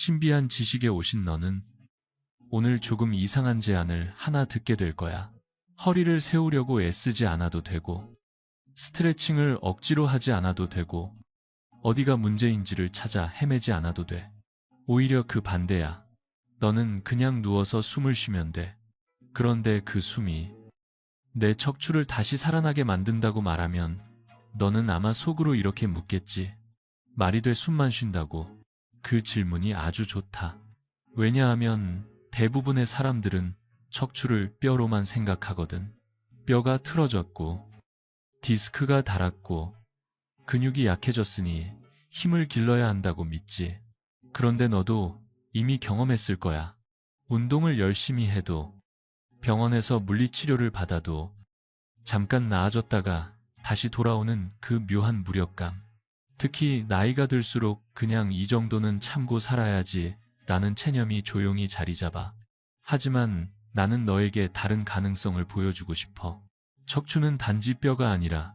신비한 지식에 오신 너는 오늘 조금 이상한 제안을 하나 듣게 될 거야. 허리를 세우려고 애쓰지 않아도 되고, 스트레칭을 억지로 하지 않아도 되고, 어디가 문제인지를 찾아 헤매지 않아도 돼. 오히려 그 반대야. 너는 그냥 누워서 숨을 쉬면 돼. 그런데 그 숨이 내 척추를 다시 살아나게 만든다고 말하면 너는 아마 속으로 이렇게 묻겠지. 말이 돼 숨만 쉰다고. 그 질문이 아주 좋다. 왜냐하면 대부분의 사람들은 척추를 뼈로만 생각하거든. 뼈가 틀어졌고, 디스크가 닳았고, 근육이 약해졌으니 힘을 길러야 한다고 믿지. 그런데 너도 이미 경험했을 거야. 운동을 열심히 해도, 병원에서 물리치료를 받아도, 잠깐 나아졌다가 다시 돌아오는 그 묘한 무력감. 특히 나이가 들수록 그냥 이 정도는 참고 살아야지 라는 체념이 조용히 자리 잡아. 하지만 나는 너에게 다른 가능성을 보여주고 싶어. 척추는 단지 뼈가 아니라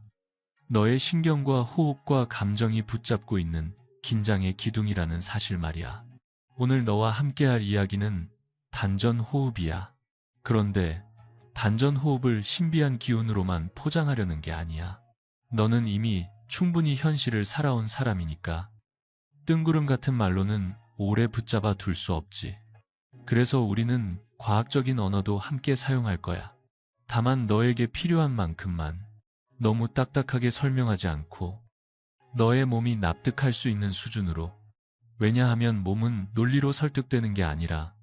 너의 신경과 호흡과 감정이 붙잡고 있는 긴장의 기둥이라는 사실 말이야. 오늘 너와 함께할 이야기는 단전 호흡이야. 그런데 단전 호흡을 신비한 기운으로만 포장하려는 게 아니야. 너는 이미 충분히 현실을 살아온 사람이니까 뜬구름 같은 말로는 오래 붙잡아 둘 수 없지. 그래서 우리는 과학적인 언어도 함께 사용할 거야. 다만 너에게 필요한 만큼만, 너무 딱딱하게 설명하지 않고 너의 몸이 납득할 수 있는 수준으로. 왜냐하면 몸은 논리로 설득되는 게 아니라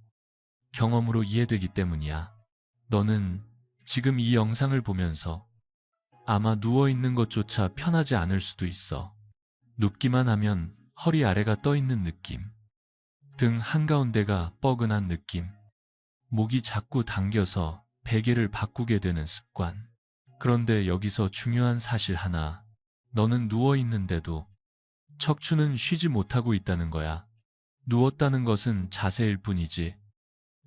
경험으로 이해되기 때문이야. 너는 지금 이 영상을 보면서 아마 누워있는 것조차 편하지 않을 수도 있어. 눕기만 하면 허리 아래가 떠있는 느낌, 등 한가운데가 뻐근한 느낌, 목이 자꾸 당겨서 베개를 바꾸게 되는 습관. 그런데 여기서 중요한 사실 하나, 너는 누워있는데도 척추는 쉬지 못하고 있다는 거야. 누웠다는 것은 자세일 뿐이지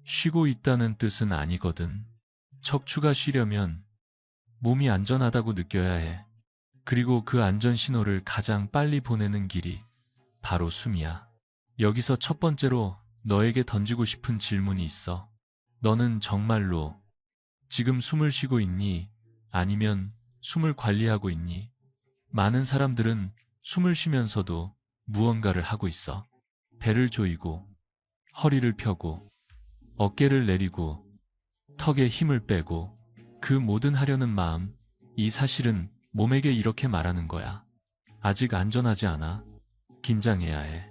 쉬고 있다는 뜻은 아니거든. 척추가 쉬려면 몸이 안전하다고 느껴야 해. 그리고 그 안전 신호를 가장 빨리 보내는 길이 바로 숨이야. 여기서 첫 번째로 너에게 던지고 싶은 질문이 있어. 너는 정말로 지금 숨을 쉬고 있니? 아니면 숨을 관리하고 있니? 많은 사람들은 숨을 쉬면서도 무언가를 하고 있어. 배를 조이고, 허리를 펴고, 어깨를 내리고, 턱에 힘을 빼고, 그 모든 하려는 마음, 이 사실은 몸에게 이렇게 말하는 거야. 아직 안전하지 않아. 긴장해야 해.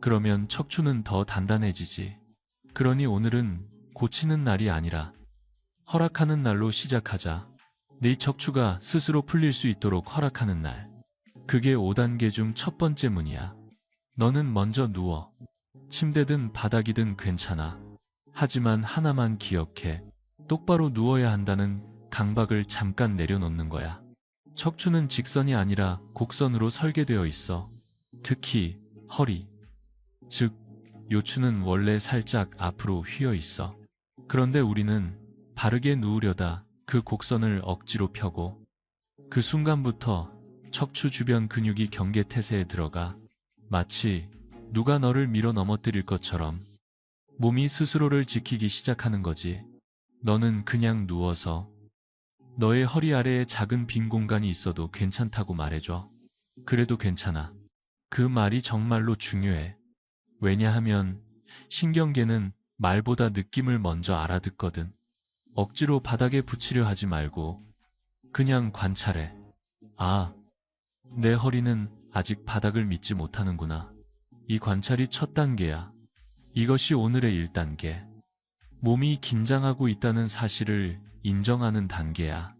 그러면 척추는 더 단단해지지. 그러니 오늘은 고치는 날이 아니라 허락하는 날로 시작하자. 네 척추가 스스로 풀릴 수 있도록 허락하는 날. 그게 5단계 중 첫 번째 문이야. 너는 먼저 누워. 침대든 바닥이든 괜찮아. 하지만 하나만 기억해. 똑바로 누워야 한다는 강박을 잠깐 내려놓는 거야. 척추는 직선이 아니라 곡선으로 설계되어 있어. 특히 허리, 즉 요추는 원래 살짝 앞으로 휘어 있어. 그런데 우리는 바르게 누우려다 그 곡선을 억지로 펴고 그 순간부터 척추 주변 근육이 경계태세에 들어가 마치 누가 너를 밀어 넘어뜨릴 것처럼 몸이 스스로를 지키기 시작하는 거지. 너는 그냥 누워서 너의 허리 아래에 작은 빈 공간이 있어도 괜찮다고 말해줘. 그래도 괜찮아. 그 말이 정말로 중요해. 왜냐하면 신경계는 말보다 느낌을 먼저 알아듣거든. 억지로 바닥에 붙이려 하지 말고 그냥 관찰해. 아, 내 허리는 아직 바닥을 믿지 못하는구나. 이 관찰이 첫 단계야. 이것이 오늘의 1단계. 몸이 긴장하고 있다는 사실을 인정하는 단계야.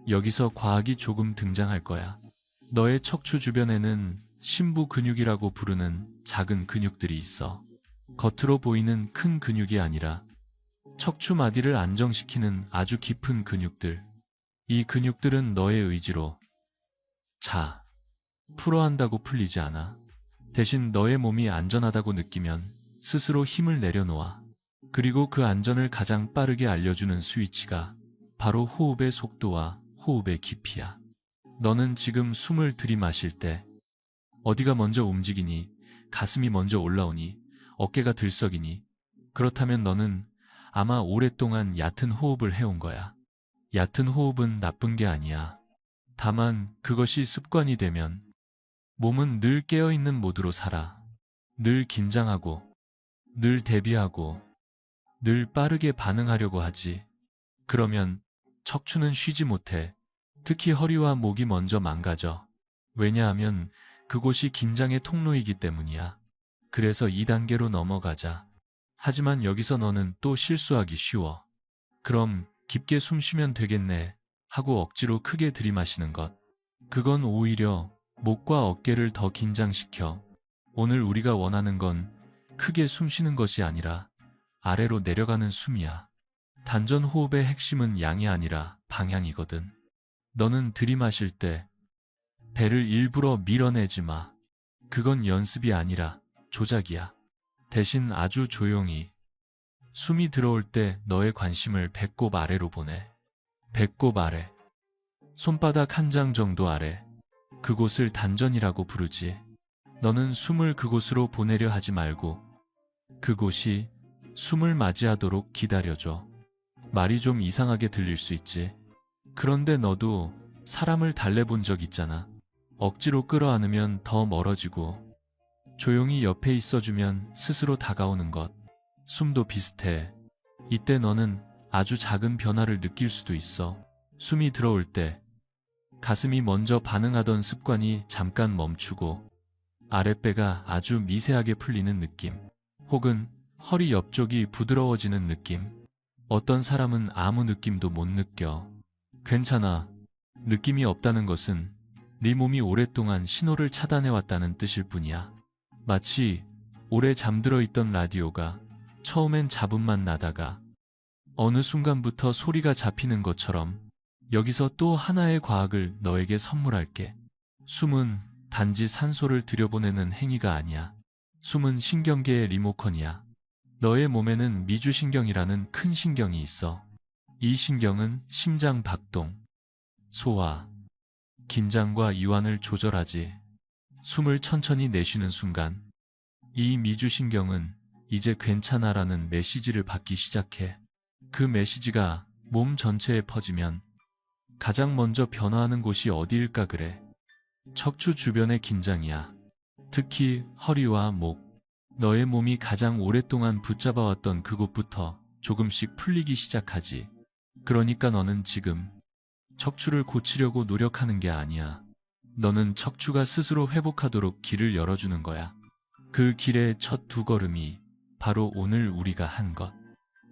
여기서 과학이 조금 등장할 거야. 너의 척추 주변에는 심부 근육이라고 부르는 작은 근육들이 있어. 겉으로 보이는 큰 근육이 아니라 척추 마디를 안정시키는 아주 깊은 근육들. 이 근육들은 너의 의지로 자, 풀어 한다고 풀리지 않아. 대신 너의 몸이 안전하다고 느끼면 스스로 힘을 내려놓아. 그리고 그 안전을 가장 빠르게 알려주는 스위치가 바로 호흡의 속도와 호흡의 깊이야. 너는 지금 숨을 들이마실 때 어디가 먼저 움직이니? 가슴이 먼저 올라오니? 어깨가 들썩이니? 그렇다면 너는 아마 오랫동안 얕은 호흡을 해온 거야. 얕은 호흡은 나쁜 게 아니야. 다만 그것이 습관이 되면 몸은 늘 깨어있는 모드로 살아. 늘 긴장하고, 늘 대비하고, 늘 빠르게 반응하려고 하지. 그러면 척추는 쉬지 못해. 특히 허리와 목이 먼저 망가져. 왜냐하면 그곳이 긴장의 통로이기 때문이야. 그래서 2단계로 넘어가자. 하지만 여기서 너는 또 실수하기 쉬워. 그럼 깊게 숨 쉬면 되겠네 하고 억지로 크게 들이마시는 것. 그건 오히려 목과 어깨를 더 긴장시켜. 오늘 우리가 원하는 건 크게 숨 쉬는 것이 아니라 아래로 내려가는 숨이야. 단전 호흡의 핵심은 양이 아니라 방향이거든. 너는 들이마실 때 배를 일부러 밀어내지 마. 그건 연습이 아니라 조작이야. 대신 아주 조용히 숨이 들어올 때 너의 관심을 배꼽 아래로 보내. 배꼽 아래. 손바닥 한 장 정도 아래. 그곳을 단전이라고 부르지. 너는 숨을 그곳으로 보내려 하지 말고 그곳이 숨을 맞이하도록 기다려줘. 말이 좀 이상하게 들릴 수 있지. 그런데 너도 사람을 달래본 적 있잖아. 억지로 끌어안으면 더 멀어지고 조용히 옆에 있어주면 스스로 다가오는 것. 숨도 비슷해. 이때 너는 아주 작은 변화를 느낄 수도 있어. 숨이 들어올 때 가슴이 먼저 반응하던 습관이 잠깐 멈추고 아랫배가 아주 미세하게 풀리는 느낌. 혹은 허리 옆쪽이 부드러워지는 느낌. 어떤 사람은 아무 느낌도 못 느껴. 괜찮아. 느낌이 없다는 것은 네 몸이 오랫동안 신호를 차단해왔다는 뜻일 뿐이야. 마치 오래 잠들어 있던 라디오가 처음엔 잡음만 나다가 어느 순간부터 소리가 잡히는 것처럼 여기서 또 하나의 과학을 너에게 선물할게. 숨은 단지 산소를 들여보내는 행위가 아니야. 숨은 신경계의 리모컨이야. 너의 몸에는 미주신경이라는 큰 신경이 있어. 이 신경은 심장 박동, 소화, 긴장과 이완을 조절하지. 숨을 천천히 내쉬는 순간 이 미주신경은 이제 괜찮아라는 메시지를 받기 시작해. 그 메시지가 몸 전체에 퍼지면 가장 먼저 변화하는 곳이 어디일까 그래? 척추 주변의 긴장이야. 특히 허리와 목. 너의 몸이 가장 오랫동안 붙잡아왔던 그곳부터 조금씩 풀리기 시작하지. 그러니까 너는 지금 척추를 고치려고 노력하는 게 아니야. 너는 척추가 스스로 회복하도록 길을 열어주는 거야. 그 길의 첫 두 걸음이 바로 오늘 우리가 한 것.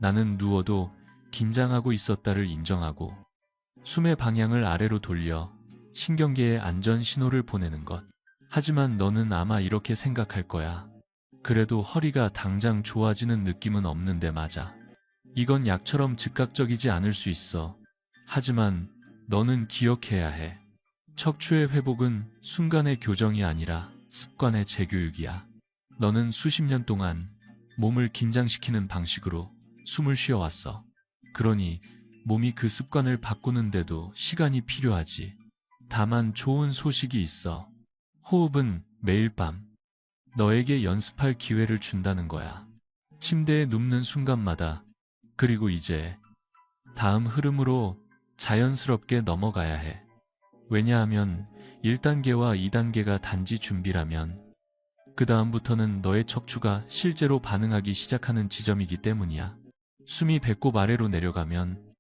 나는 누워도 긴장하고 있었다를 인정하고 숨의 방향을 아래로 돌려 신경계에 안전 신호를 보내는 것. 하지만 너는 아마 이렇게 생각할 거야. 그래도 허리가 당장 좋아지는 느낌은 없는데 맞아. 이건 약처럼 즉각적이지 않을 수 있어. 하지만 너는 기억해야 해. 척추의 회복은 순간의 교정이 아니라 습관의 재교육이야. 너는 수십 년 동안 몸을 긴장시키는 방식으로 숨을 쉬어왔어. 그러니 몸이 그 습관을 바꾸는데도 시간이 필요하지. 다만 좋은 소식이 있어. 호흡은 매일 밤 너에게 연습할 기회를 준다는 거야. 침대에 눕는 순간마다. 그리고 이제 다음 흐름으로 자연스럽게 넘어가야 해. 왜냐하면 1단계와 2단계가 단지 준비라면 그 다음부터는 너의 척추가 실제로 반응하기 시작하는 지점이기 때문이야. 숨이 배꼽 아래로 내려가면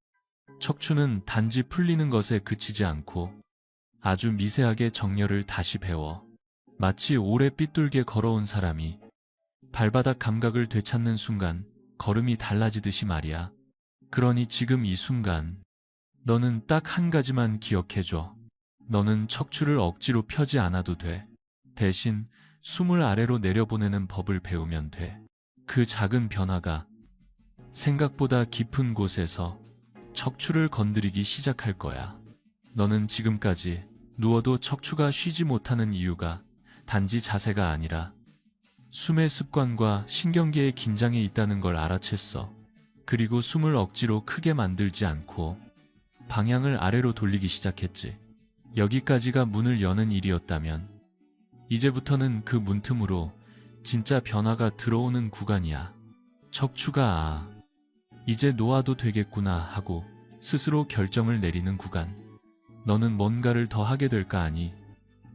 척추는 단지 풀리는 것에 그치지 않고 아주 미세하게 정렬을 다시 배워. 마치 오래 삐뚤게 걸어온 사람이 발바닥 감각을 되찾는 순간 걸음이 달라지듯이 말이야. 그러니 지금 이 순간 너는 딱 한 가지만 기억해줘. 너는 척추를 억지로 펴지 않아도 돼. 대신 숨을 아래로 내려보내는 법을 배우면 돼. 그 작은 변화가 생각보다 깊은 곳에서 척추를 건드리기 시작할 거야. 너는 지금까지 누워도 척추가 쉬지 못하는 이유가 단지 자세가 아니라 숨의 습관과 신경계의 긴장에 있다는 걸 알아챘어. 그리고 숨을 억지로 크게 만들지 않고 방향을 아래로 돌리기 시작했지. 여기까지가 문을 여는 일이었다면 이제부터는 그 문틈으로 진짜 변화가 들어오는 구간이야. 척추가 이제 놓아도 되겠구나 하고 스스로 결정을 내리는 구간. 너는 뭔가를 더 하게 될까 아니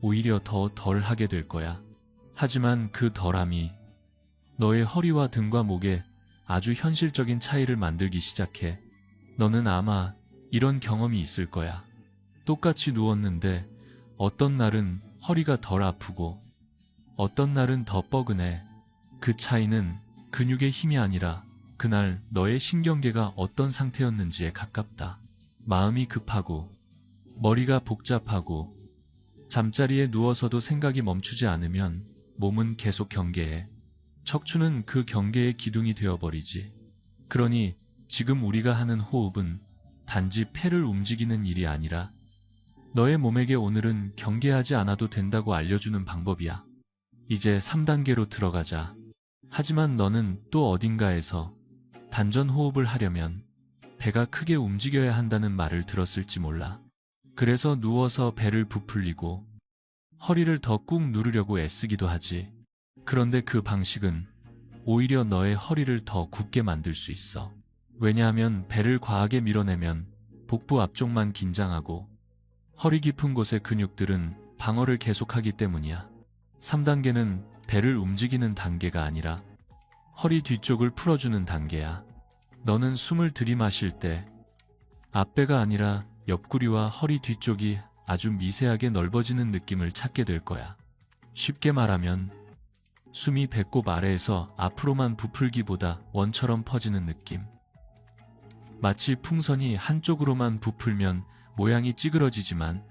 오히려 더 덜 하게 될 거야. 하지만 그 덜함이 너의 허리와 등과 목에 아주 현실적인 차이를 만들기 시작해. 너는 아마 이런 경험이 있을 거야. 똑같이 누웠는데 어떤 날은 허리가 덜 아프고 어떤 날은 더 뻐근해. 그 차이는 근육의 힘이 아니라 그날 너의 신경계가 어떤 상태였는지에 가깝다. 마음이 급하고 머리가 복잡하고 잠자리에 누워서도 생각이 멈추지 않으면 몸은 계속 경계해. 척추는 그 경계의 기둥이 되어버리지. 그러니 지금 우리가 하는 호흡은 단지 폐를 움직이는 일이 아니라 너의 몸에게 오늘은 경계하지 않아도 된다고 알려주는 방법이야. 이제 3단계로 들어가자. 하지만 너는 또 어딘가에서 단전 호흡을 하려면 배가 크게 움직여야 한다는 말을 들었을지 몰라. 그래서 누워서 배를 부풀리고 허리를 더 꾹 누르려고 애쓰기도 하지. 그런데 그 방식은 오히려 너의 허리를 더 굳게 만들 수 있어. 왜냐하면 배를 과하게 밀어내면 복부 앞쪽만 긴장하고 허리 깊은 곳의 근육들은 방어를 계속하기 때문이야. 3단계는 배를 움직이는 단계가 아니라 허리 뒤쪽을 풀어주는 단계야. 너는 숨을 들이마실 때 앞배가 아니라 옆구리와 허리 뒤쪽이 아주 미세하게 넓어지는 느낌을 찾게 될 거야. 쉽게 말하면 숨이 배꼽 아래에서 앞으로만 부풀기보다 원처럼 퍼지는 느낌. 마치 풍선이 한쪽으로만 부풀면 모양이 찌그러지지만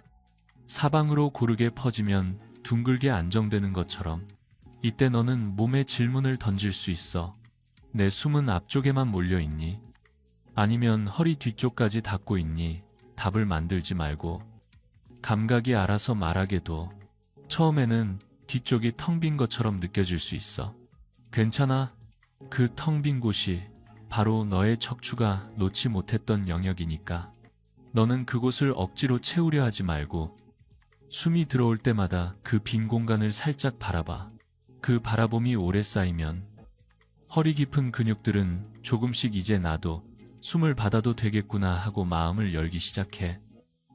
사방으로 고르게 퍼지면 둥글게 안정되는 것처럼 이때 너는 몸에 질문을 던질 수 있어. 내 숨은 앞쪽에만 몰려있니? 아니면 허리 뒤쪽까지 닿고 있니? 답을 만들지 말고 감각이 알아서 말하게도. 처음에는 뒤쪽이 텅 빈 것처럼 느껴질 수 있어. 괜찮아. 그 텅 빈 곳이 바로 너의 척추가 놓지 못했던 영역이니까. 너는 그곳을 억지로 채우려 하지 말고 숨이 들어올 때마다 그 빈 공간을 살짝 바라봐. 그 바라봄이 오래 쌓이면 허리 깊은 근육들은 조금씩 이제 나도 숨을 받아도 되겠구나 하고 마음을 열기 시작해.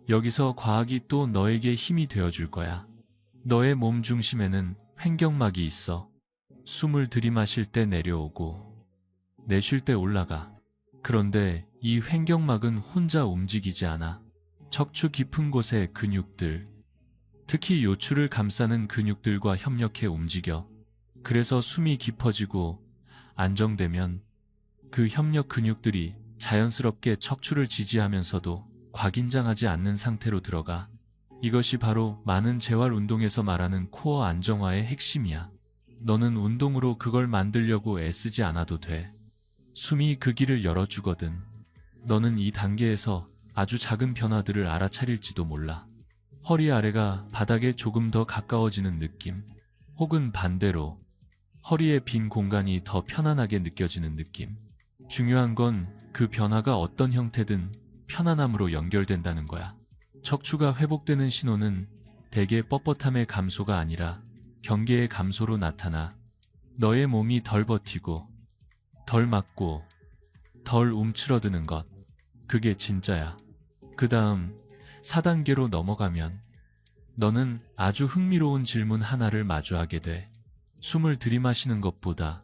여기서 과학이 또 너에게 힘이 되어줄 거야. 너의 몸 중심에는 횡격막이 있어. 숨을 들이마실 때 내려오고 내쉴 때 올라가. 그런데 이 횡격막은 혼자 움직이지 않아. 척추 깊은 곳의 근육들, 특히 요추를 감싸는 근육들과 협력해 움직여. 그래서 숨이 깊어지고 안정되면 그 협력 근육들이 자연스럽게 척추를 지지하면서도 과긴장하지 않는 상태로 들어가. 이것이 바로 많은 재활 운동에서 말하는 코어 안정화의 핵심이야. 너는 운동으로 그걸 만들려고 애쓰지 않아도 돼. 숨이 그 길을 열어주거든. 너는 이 단계에서 아주 작은 변화들을 알아차릴지도 몰라. 허리 아래가 바닥에 조금 더 가까워지는 느낌, 혹은 반대로 허리의 빈 공간이 더 편안하게 느껴지는 느낌. 중요한 건 그 변화가 어떤 형태든 편안함으로 연결된다는 거야. 척추가 회복되는 신호는 대개 뻣뻣함의 감소가 아니라 경계의 감소로 나타나. 너의 몸이 덜 버티고 덜 맞고 덜 움츠러드는 것. 그게 진짜야. 그 다음 4단계로 넘어가면 너는 아주 흥미로운 질문 하나를 마주하게 돼. 숨을 들이마시는 것보다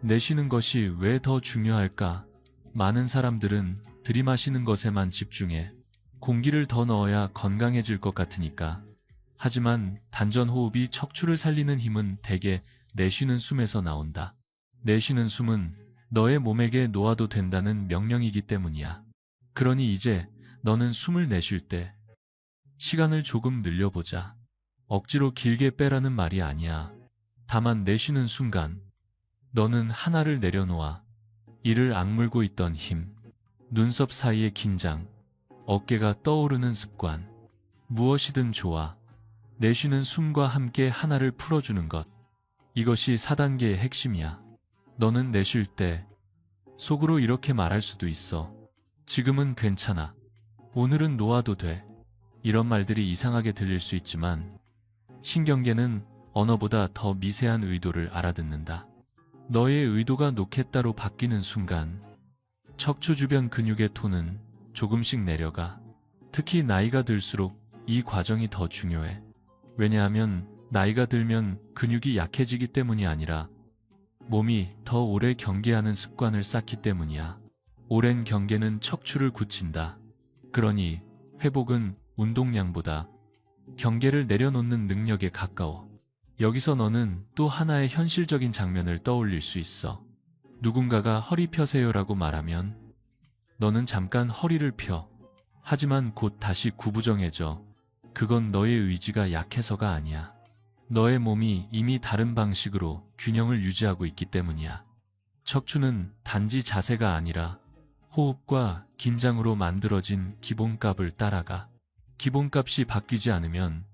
내쉬는 것이 왜 더 중요할까? 많은 사람들은 들이마시는 것에만 집중해. 공기를 더 넣어야 건강해질 것 같으니까. 하지만 단전 호흡이 척추를 살리는 힘은 대개 내쉬는 숨에서 나온다. 내쉬는 숨은 너의 몸에게 놓아도 된다는 명령이기 때문이야. 그러니 이제 너는 숨을 내쉴 때 시간을 조금 늘려보자. 억지로 길게 빼라는 말이 아니야. 다만 내쉬는 순간 너는 하나를 내려놓아. 이를 악물고 있던 힘, 눈썹 사이의 긴장, 어깨가 떠오르는 습관, 무엇이든 좋아. 내쉬는 숨과 함께 하나를 풀어주는 것. 이것이 4단계의 핵심이야. 너는 내쉴 때 속으로 이렇게 말할 수도 있어. 지금은 괜찮아. 오늘은 놓아도 돼. 이런 말들이 이상하게 들릴 수 있지만 신경계는 언어보다 더 미세한 의도를 알아듣는다. 너의 의도가 놓겠다로 바뀌는 순간 척추 주변 근육의 톤은 조금씩 내려가. 특히 나이가 들수록 이 과정이 더 중요해. 왜냐하면 나이가 들면 근육이 약해지기 때문이 아니라 몸이 더 오래 경계하는 습관을 쌓기 때문이야. 오랜 경계는 척추를 굳힌다. 그러니 회복은 운동량보다 경계를 내려놓는 능력에 가까워. 여기서 너는 또 하나의 현실적인 장면을 떠올릴 수 있어. 누군가가 허리 펴세요라고 말하면 너는 잠깐 허리를 펴. 하지만 곧 다시 구부정해져. 그건 너의 의지가 약해서가 아니야. 너의 몸이 이미 다른 방식으로 균형을 유지하고 있기 때문이야. 척추는 단지 자세가 아니라 호흡과 긴장으로 만들어진 기본값을 따라가. 기본값이 바뀌지 않으면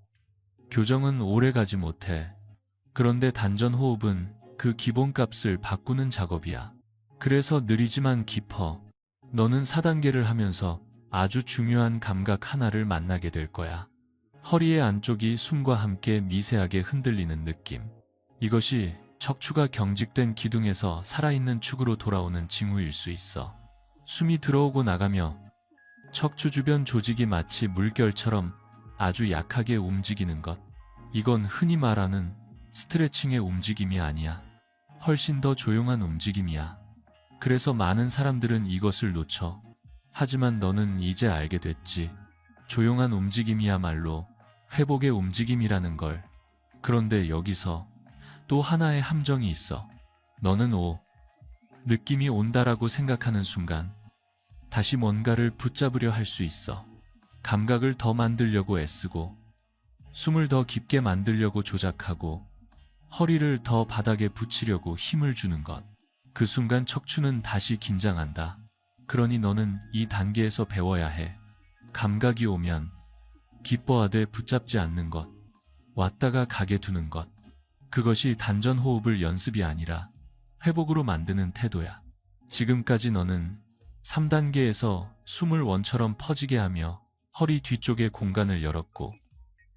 교정은 오래가지 못해. 그런데 단전 호흡은 그 기본값을 바꾸는 작업이야. 그래서 느리지만 깊어. 너는 4단계를 하면서 아주 중요한 감각 하나를 만나게 될 거야. 허리의 안쪽이 숨과 함께 미세하게 흔들리는 느낌. 이것이 척추가 경직된 기둥에서 살아있는 축으로 돌아오는 징후일 수 있어. 숨이 들어오고 나가며 척추 주변 조직이 마치 물결처럼 아주 약하게 움직이는 것. 이건 흔히 말하는 스트레칭의 움직임이 아니야. 훨씬 더 조용한 움직임이야. 그래서 많은 사람들은 이것을 놓쳐. 하지만 너는 이제 알게 됐지. 조용한 움직임이야말로 회복의 움직임이라는 걸. 그런데 여기서 또 하나의 함정이 있어. 너는 느낌이 온다라고 생각하는 순간 다시 뭔가를 붙잡으려 할 수 있어. 감각을 더 만들려고 애쓰고 숨을 더 깊게 만들려고 조작하고 허리를 더 바닥에 붙이려고 힘을 주는 것. 그 순간 척추는 다시 긴장한다. 그러니 너는 이 단계에서 배워야 해. 감각이 오면 기뻐하되 붙잡지 않는 것. 왔다가 가게 두는 것. 그것이 단전 호흡을 연습이 아니라 회복으로 만드는 태도야. 지금까지 너는 3단계에서 숨을 원처럼 퍼지게 하며 허리 뒤쪽에 공간을 열었고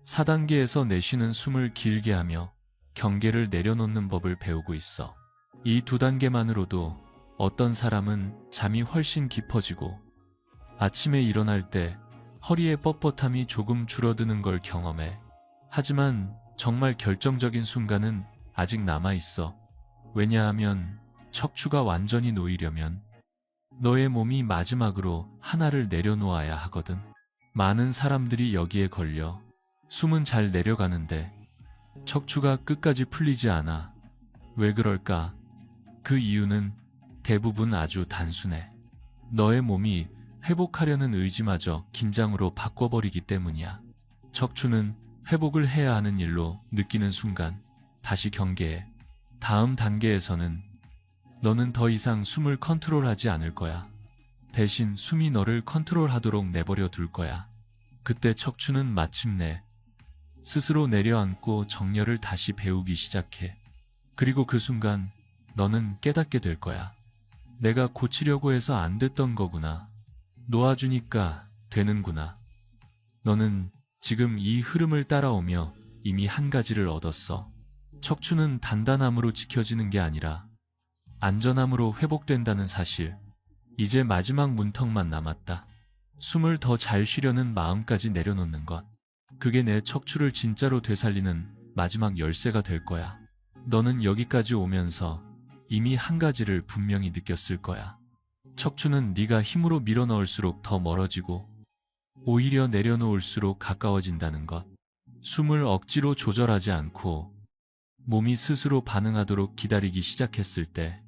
4단계에서 내쉬는 숨을 길게 하며 경계를 내려놓는 법을 배우고 있어. 이 2단계만으로도 어떤 사람은 잠이 훨씬 깊어지고 아침에 일어날 때 허리의 뻣뻣함이 조금 줄어드는 걸 경험해. 하지만 정말 결정적인 순간은 아직 남아있어. 왜냐하면 척추가 완전히 놓이려면 너의 몸이 마지막으로 하나를 내려놓아야 하거든. 많은 사람들이 여기에 걸려. 숨은 잘 내려가는데 척추가 끝까지 풀리지 않아. 왜 그럴까? 그 이유는 대부분 아주 단순해. 너의 몸이 회복하려는 의지마저 긴장으로 바꿔버리기 때문이야. 척추는 회복을 해야 하는 일로 느끼는 순간 다시 경계해. 다음 단계에서는 너는 더 이상 숨을 컨트롤하지 않을 거야. 대신 숨이 너를 컨트롤하도록 내버려 둘 거야. 그때 척추는 마침내 스스로 내려앉고 정렬을 다시 배우기 시작해. 그리고 그 순간 너는 깨닫게 될 거야. 내가 고치려고 해서 안 됐던 거구나. 놓아주니까 되는구나. 너는 지금 이 흐름을 따라오며 이미 한 가지를 얻었어. 척추는 단단함으로 지켜지는 게 아니라 안전함으로 회복된다는 사실. 이제 마지막 문턱만 남았다. 숨을 더 잘 쉬려는 마음까지 내려놓는 것. 그게 내 척추를 진짜로 되살리는 마지막 열쇠가 될 거야. 너는 여기까지 오면서 이미 한 가지를 분명히 느꼈을 거야. 척추는 네가 힘으로 밀어넣을수록 더 멀어지고 오히려 내려놓을수록 가까워진다는 것. 숨을 억지로 조절하지 않고 몸이 스스로 반응하도록 기다리기 시작했을 때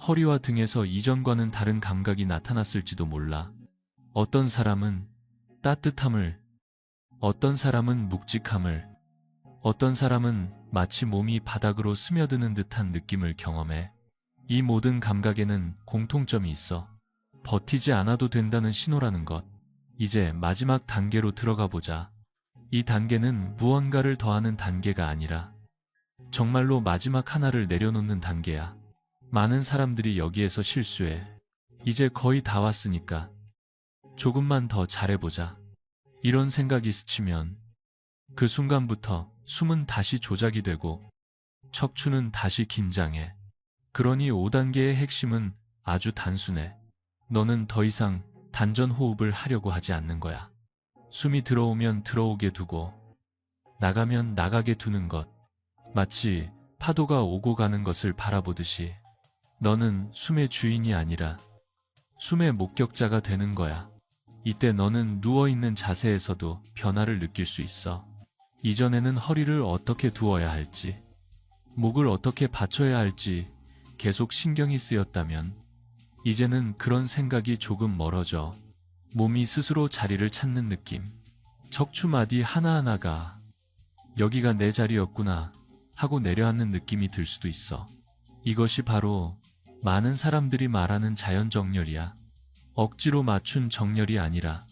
허리와 등에서 이전과는 다른 감각이 나타났을지도 몰라. 어떤 사람은 따뜻함을, 어떤 사람은 묵직함을, 어떤 사람은 마치 몸이 바닥으로 스며드는 듯한 느낌을 경험해. 이 모든 감각에는 공통점이 있어. 버티지 않아도 된다는 신호라는 것. 이제 마지막 단계로 들어가 보자. 이 단계는 무언가를 더하는 단계가 아니라 정말로 마지막 하나를 내려놓는 단계야. 많은 사람들이 여기에서 실수해. 이제 거의 다 왔으니까 조금만 더 잘해보자. 이런 생각이 스치면 그 순간부터 숨은 다시 조작이 되고 척추는 다시 긴장해. 그러니 5단계의 핵심은 아주 단순해. 너는 더 이상 단전 호흡을 하려고 하지 않는 거야. 숨이 들어오면 들어오게 두고 나가면 나가게 두는 것. 마치 파도가 오고 가는 것을 바라보듯이 너는 숨의 주인이 아니라 숨의 목격자가 되는 거야. 이때 너는 누워있는 자세에서도 변화를 느낄 수 있어. 이전에는 허리를 어떻게 두어야 할지, 목을 어떻게 받쳐야 할지 계속 신경이 쓰였다면 이제는 그런 생각이 조금 멀어져. 몸이 스스로 자리를 찾는 느낌. 척추마디 하나하나가 여기가 내 자리였구나 하고 내려앉는 느낌이 들 수도 있어. 이것이 바로 많은 사람들이 말하는 자연정렬이야. 억지로 맞춘 정렬이 아니라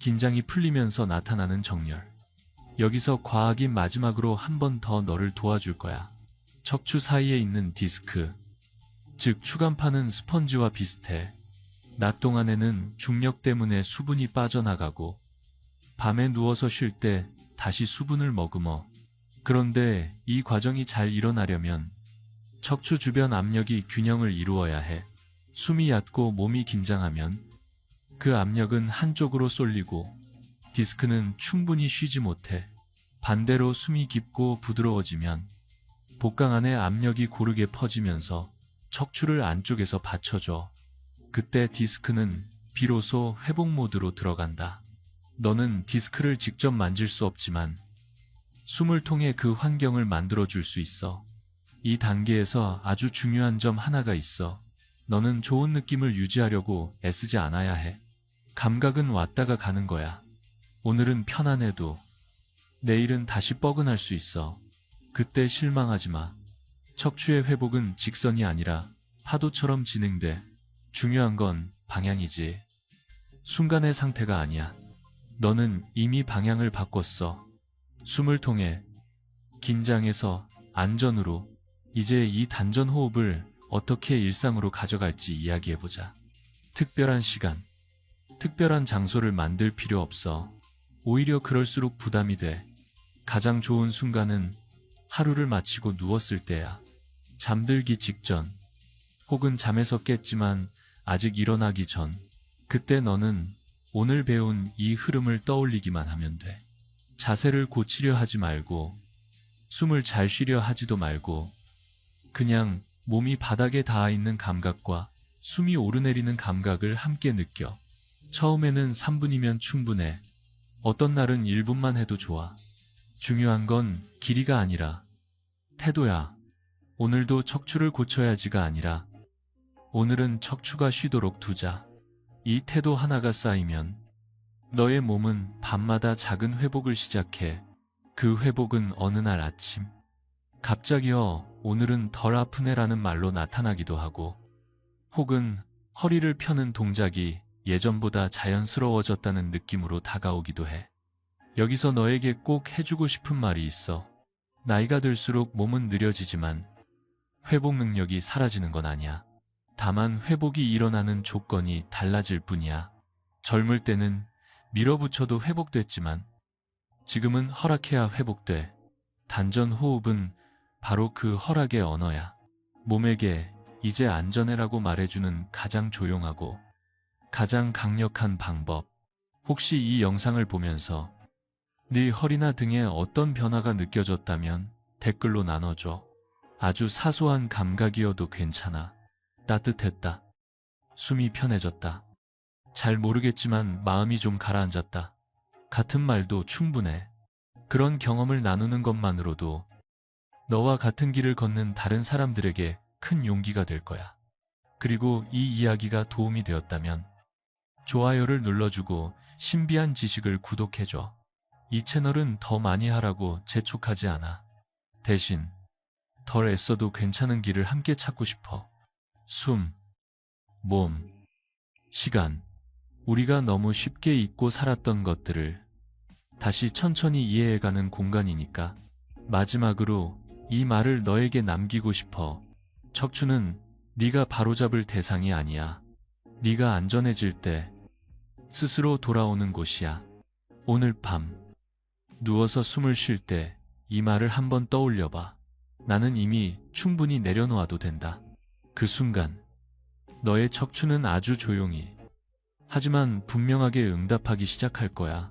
긴장이 풀리면서 나타나는 정렬. 여기서 과학이 마지막으로 한 번 더 너를 도와줄 거야. 척추 사이에 있는 디스크, 즉 추간판은 스펀지와 비슷해. 낮 동안에는 중력 때문에 수분이 빠져나가고 밤에 누워서 쉴 때 다시 수분을 머금어. 그런데 이 과정이 잘 일어나려면 척추 주변 압력이 균형을 이루어야 해. 숨이 얕고 몸이 긴장하면 그 압력은 한쪽으로 쏠리고 디스크는 충분히 쉬지 못해. 반대로 숨이 깊고 부드러워지면 복강 안에 압력이 고르게 퍼지면서 척추를 안쪽에서 받쳐줘. 그때 디스크는 비로소 회복 모드로 들어간다. 너는 디스크를 직접 만질 수 없지만 숨을 통해 그 환경을 만들어줄 수 있어. 이 단계에서 아주 중요한 점 하나가 있어. 너는 좋은 느낌을 유지하려고 애쓰지 않아야 해. 감각은 왔다가 가는 거야. 오늘은 편안해도 내일은 다시 뻐근할 수 있어. 그때 실망하지 마. 척추의 회복은 직선이 아니라 파도처럼 진행돼. 중요한 건 방향이지. 순간의 상태가 아니야. 너는 이미 방향을 바꿨어. 숨을 통해 긴장에서 안전으로. 이제 이 단전 호흡을 어떻게 일상으로 가져갈지 이야기해보자. 특별한 시간, 특별한 장소를 만들 필요 없어. 오히려 그럴수록 부담이 돼. 가장 좋은 순간은 하루를 마치고 누웠을 때야. 잠들기 직전, 혹은 잠에서 깼지만 아직 일어나기 전. 그때 너는 오늘 배운 이 흐름을 떠올리기만 하면 돼. 자세를 고치려 하지 말고, 숨을 잘 쉬려 하지도 말고, 그냥 몸이 바닥에 닿아 있는 감각과 숨이 오르내리는 감각을 함께 느껴. 처음에는 3분이면 충분해. 어떤 날은 1분만 해도 좋아. 중요한 건 길이가 아니라 태도야. 오늘도 척추를 고쳐야지가 아니라 오늘은 척추가 쉬도록 두자. 이 태도 하나가 쌓이면 너의 몸은 밤마다 작은 회복을 시작해. 그 회복은 어느 날 아침 갑자기요, 오늘은 덜 아프네라는 말로 나타나기도 하고, 혹은 허리를 펴는 동작이 예전보다 자연스러워졌다는 느낌으로 다가오기도 해. 여기서 너에게 꼭 해주고 싶은 말이 있어. 나이가 들수록 몸은 느려지지만 회복 능력이 사라지는 건 아니야. 다만 회복이 일어나는 조건이 달라질 뿐이야. 젊을 때는 밀어붙여도 회복됐지만 지금은 허락해야 회복돼. 단전 호흡은 바로 그 허락의 언어야. 몸에게 이제 안전해라고 말해주는 가장 조용하고 가장 강력한 방법. 혹시 이 영상을 보면서 네 허리나 등에 어떤 변화가 느껴졌다면 댓글로 나눠줘. 아주 사소한 감각이어도 괜찮아. 따뜻했다. 숨이 편해졌다. 잘 모르겠지만 마음이 좀 가라앉았다. 같은 말도 충분해. 그런 경험을 나누는 것만으로도 너와 같은 길을 걷는 다른 사람들에게 큰 용기가 될 거야. 그리고 이 이야기가 도움이 되었다면 좋아요를 눌러주고 신비한 지식을 구독해줘. 이 채널은 더 많이 하라고 재촉하지 않아. 대신 덜 애써도 괜찮은 길을 함께 찾고 싶어. 숨, 몸, 시간. 우리가 너무 쉽게 잊고 살았던 것들을 다시 천천히 이해해가는 공간이니까. 마지막으로 이 말을 너에게 남기고 싶어. 척추는 네가 바로잡을 대상이 아니야. 네가 안전해질 때 스스로 돌아오는 곳이야. 오늘 밤 누워서 숨을 쉴 때 이 말을 한번 떠올려봐. 나는 이미 충분히 내려놓아도 된다. 그 순간 너의 척추는 아주 조용히 하지만 분명하게 응답하기 시작할 거야.